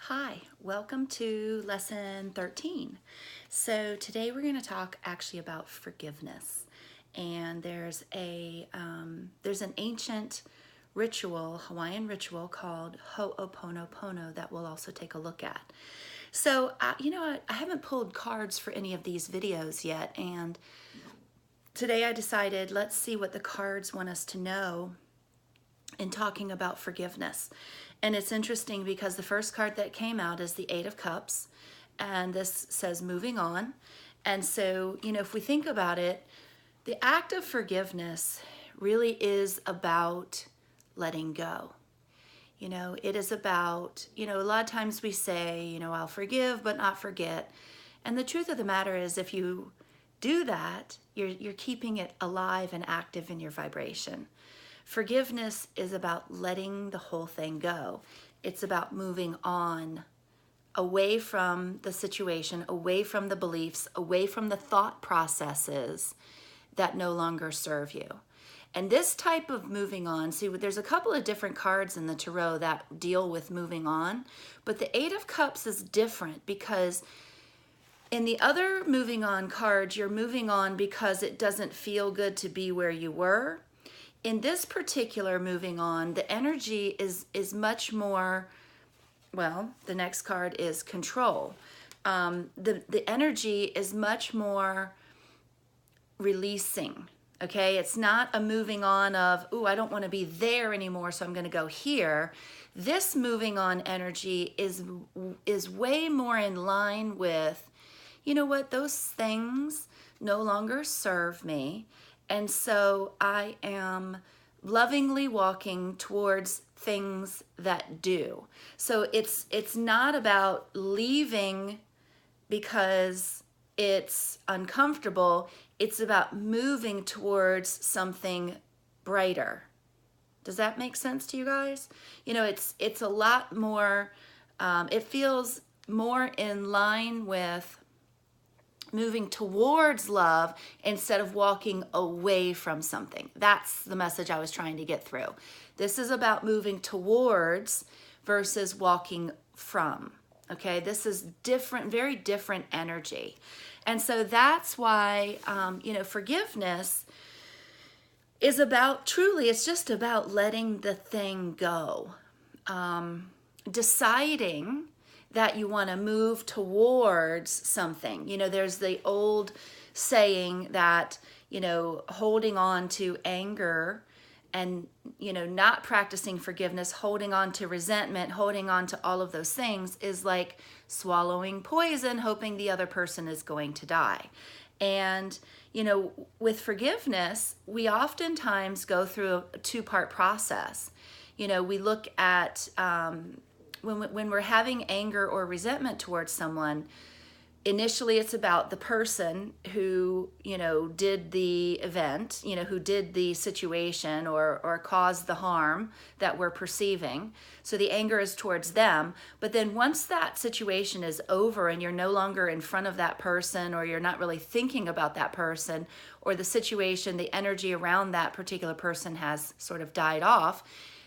Hi, welcome to lesson 13. So today we're going to talk actually about forgiveness. And there's an ancient ritual, Hawaiian ritual called Ho'oponopono that we'll also take a look at. So, I haven't pulled cards for any of these videos yet. And today I decided, let's see what the cards want us to know in talking about forgiveness. And it's interesting because the first card that came out is the Eight of Cups, and this says moving on. And so, if we think about it, the act of forgiveness really is about letting go. It is about, a lot of times we say, I'll forgive but not forget. And the truth of the matter is, if you do that, you're keeping it alive and active in your vibration. Forgiveness is about letting the whole thing go. It's about moving on, away from the situation, away from the beliefs, away from the thought processes that no longer serve you. And this type of moving on, see, there's a couple of different cards in the tarot that deal with moving on, but the Eight of Cups is different because in the other moving on cards, you're moving on because it doesn't feel good to be where you were. In this particular moving on, the energy is much more, well, the next card is control. The energy is much more releasing, okay? It's not a moving on of, I don't want to be there anymore, so I'm going to go here. This moving on energy is way more in line with, those things no longer serve me. And so I am lovingly walking towards things that do. So it's not about leaving because it's uncomfortable. It's about moving towards something brighter. Does that make sense to you guys? It's a lot more, it feels more in line with moving towards love instead of walking away from something. That's the message I was trying to get through. This is about moving towards versus walking from. Okay, this is different, very different energy. And so that's why, forgiveness is about, truly, it's just about letting the thing go. Deciding that you want to move towards something. There's the old saying that, holding on to anger and, not practicing forgiveness, holding on to resentment, holding on to all of those things is like swallowing poison, hoping the other person is going to die. And, with forgiveness, we oftentimes go through a two-part process. We look at, when we're having anger or resentment towards someone, initially it's about the person who, did the event, who did the situation or caused the harm that we're perceiving. So the anger is towards them. But then once that situation is over and you're no longer in front of that person, or you're not really thinking about that person, or the situation, the energy around that particular person has sort of died off,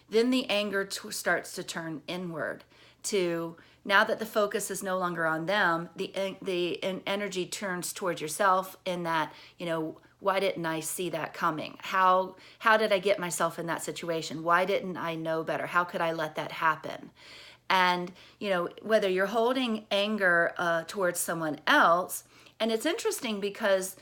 then the anger starts to turn inward to, now that the focus is no longer on them, the energy turns towards yourself in that, why didn't I see that coming? How did I get myself in that situation? Why didn't I know better? How could I let that happen? And, whether you're holding anger towards someone else, and it's interesting because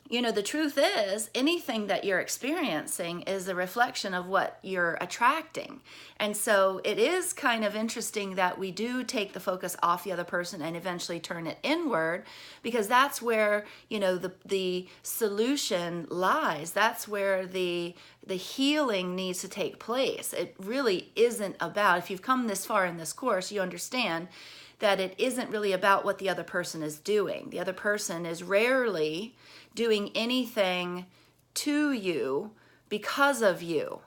the truth is, anything that you're experiencing is a reflection of what you're attracting. And so it is kind of interesting that we do take the focus off the other person and eventually turn it inward, because that's where, the solution lies. That's where the healing needs to take place. It really isn't about, if you've come this far in this course, you understand that it isn't really about what the other person is doing. The other person is rarely doing anything to you because of you.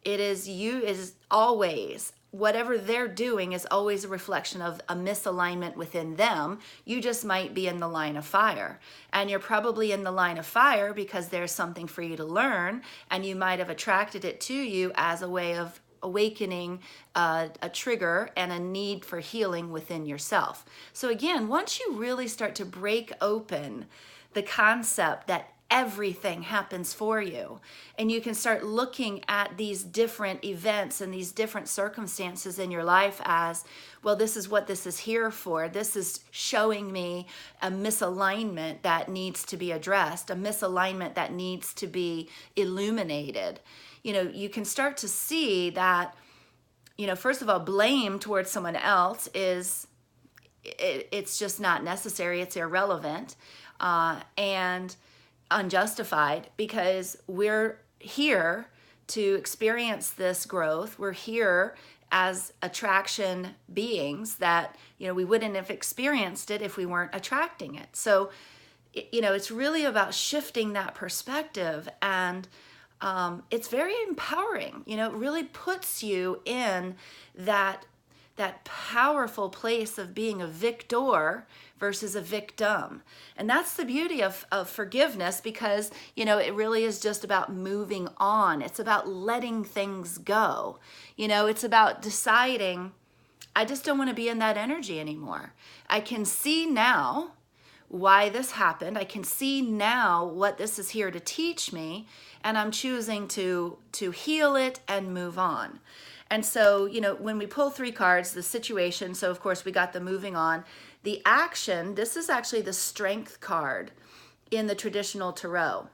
It is always, whatever they're doing is always a reflection of a misalignment within them. You just might be in the line of fire. And you're probably in the line of fire because there's something for you to learn, and you might have attracted it to you as a way of awakening a trigger and a need for healing within yourself. So again, once you really start to break open the concept that everything happens for you, and you can start looking at these different events and these different circumstances in your life as, well, this is what this is here for. This is showing me a misalignment that needs to be addressed, a misalignment that needs to be illuminated. You can start to see that, first of all, blame towards someone else it's just not necessary. It's irrelevant and unjustified, because we're here to experience this growth. We're here as attraction beings that, we wouldn't have experienced it if we weren't attracting it. So, it's really about shifting that perspective, and it's very empowering. It really puts you in that powerful place of being a victor versus a victim. And that's the beauty of forgiveness, because, it really is just about moving on. It's about letting things go. It's about deciding, I just don't want to be in that energy anymore. I can see now why this happened. I can see now what this is here to teach me, and I'm choosing to heal it and move on. And so, when we pull 3 cards, the situation, so of course we got the moving on. The action, this is actually the strength card in the traditional tarot.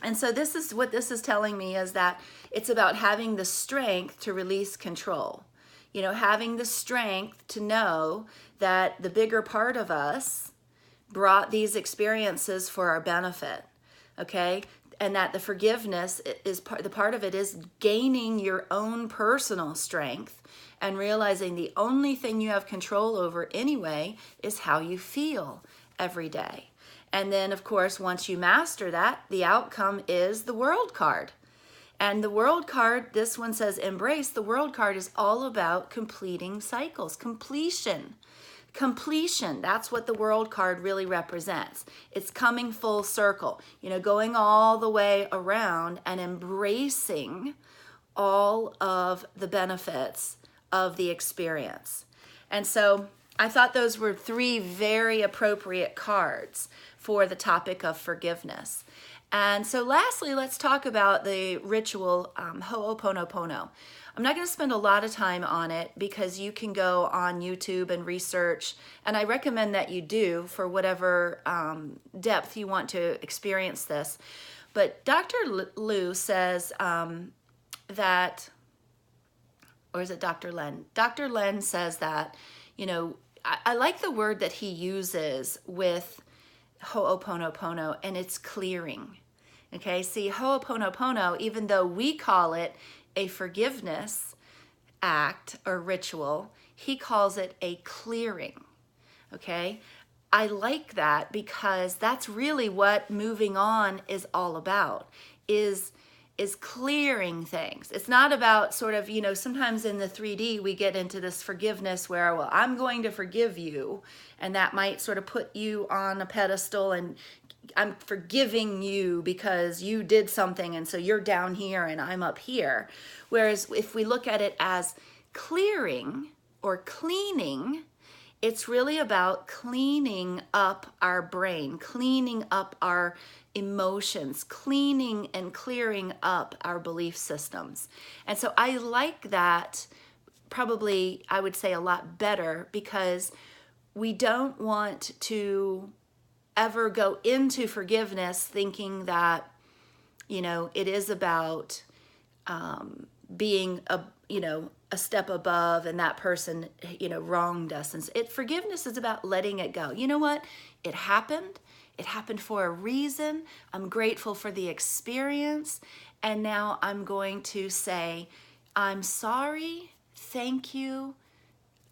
And so this is what this is telling me, is that it's about having the strength to release control. Having the strength to know that the bigger part of us brought these experiences for our benefit, okay? And that the forgiveness is the part of it is gaining your own personal strength and realizing the only thing you have control over anyway is how you feel every day. And then, of course, once you master that, the outcome is the World card. And the World card, this one says embrace. The World card is all about completing cycles, completion. Completion, that's what the World card really represents. It's coming full circle, going all the way around and embracing all of the benefits of the experience. And so I thought those were 3 very appropriate cards for the topic of forgiveness. And so lastly, let's talk about the ritual Ho'oponopono. I'm not going to spend a lot of time on it, because you can go on YouTube and research, and I recommend that you do for whatever depth you want to experience this. But Dr. Liu says that, or is it Dr. Len? Dr. Len says that, I like the word that he uses with Ho'oponopono, and it's clearing. Okay, see, Ho'oponopono, even though we call it a forgiveness act or ritual, he calls it a clearing. Okay, I like that, because that's really what moving on is all about, is clearing things. It's not about sort of, sometimes in the 3D we get into this forgiveness where, well, I'm going to forgive you, and that might sort of put you on a pedestal, and I'm forgiving you because you did something, and so you're down here and I'm up here. Whereas if we look at it as clearing or cleaning, it's really about cleaning up our brain, cleaning up our emotions, cleaning and clearing up our belief systems. And so I like that, probably I would say a lot better, because we don't want to ever go into forgiveness thinking that, it is about being a step above, and that person, wronged us. And forgiveness is about letting it go. You know what? It happened. It happened for a reason. I'm grateful for the experience. And now I'm going to say, I'm sorry. Thank you.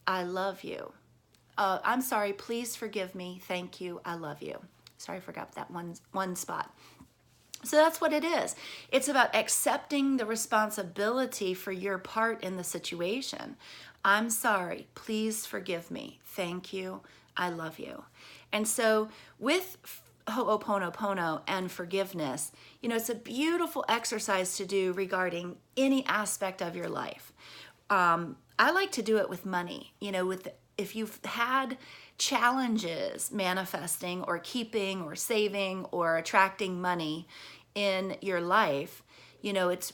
I love you. I'm sorry, please forgive me. Thank you. I love you. Sorry, I forgot that one spot. So that's what it is. It's about accepting the responsibility for your part in the situation. I'm sorry, please forgive me. Thank you. I love you. And so with Ho'oponopono and forgiveness, it's a beautiful exercise to do regarding any aspect of your life. I like to do it with money, if you've had challenges manifesting or keeping or saving or attracting money in your life,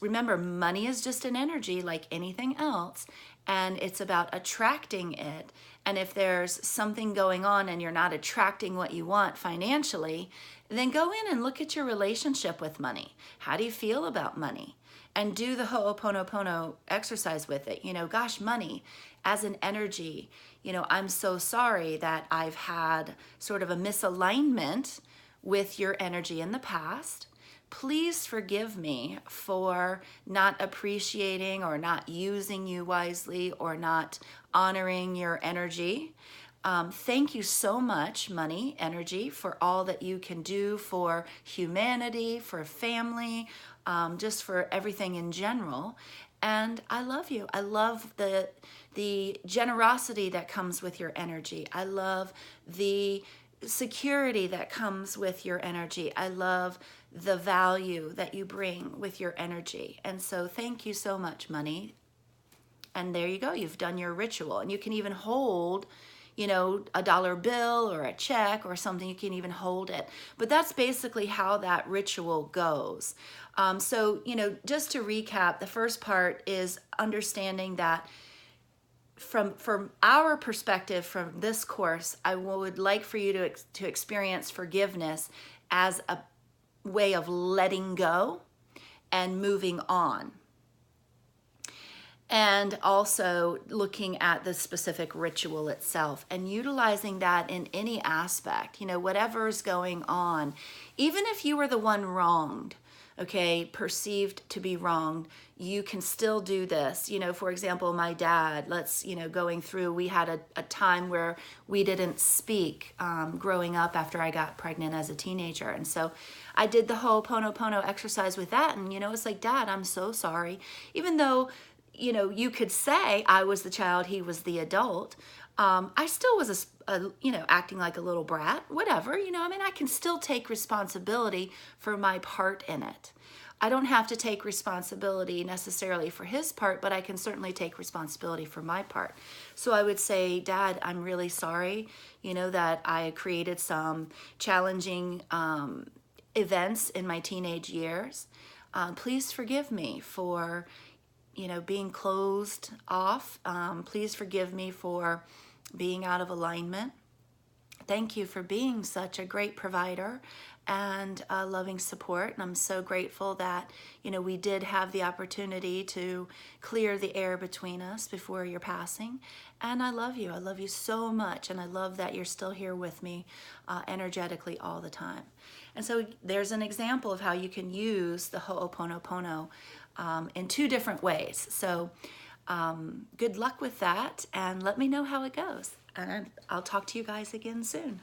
remember, money is just an energy like anything else, and it's about attracting it. And if there's something going on and you're not attracting what you want financially, then go in and look at your relationship with money. How do you feel about money? And do the Ho'oponopono exercise with it. Gosh, money as an energy, I'm so sorry that I've had sort of a misalignment with your energy in the past. Please forgive me for not appreciating or not using you wisely or not honoring your energy. Thank you so much, money, energy, for all that you can do for humanity, for family, just for everything in general. And I love you. I love the generosity that comes with your energy. I love the security that comes with your energy. I love the value that you bring with your energy. And so thank you so much, money. And there you go. You've done your ritual. And you can even hold, a dollar bill or a check or something. You can even hold it. But that's basically how that ritual goes. So, just to recap, the first part is understanding that from our perspective, from this course, I would like for you to experience forgiveness as a way of letting go and moving on. And also looking at the specific ritual itself and utilizing that in any aspect, whatever's going on. Even if you were the one wronged, perceived to be wronged, you can still do this. For example, my dad, going through, we had a time where we didn't speak growing up after I got pregnant as a teenager. And so I did the Ho'oponopono exercise with that. And, it's like, Dad, I'm so sorry. Even though, you could say I was the child, he was the adult. I still was acting like a little brat, whatever, I can still take responsibility for my part in it. I don't have to take responsibility necessarily for his part, but I can certainly take responsibility for my part. So I would say, Dad, I'm really sorry, that I created some challenging events in my teenage years. Please forgive me for, being closed off. Please forgive me for being out of alignment. Thank you for being such a great provider and loving support. And I'm so grateful that, we did have the opportunity to clear the air between us before your passing. And I love you. I love you so much. And I love that you're still here with me energetically all the time. And so there's an example of how you can use the Ho'oponopono in two different ways. So good luck with that, and let me know how it goes. And I'll talk to you guys again soon.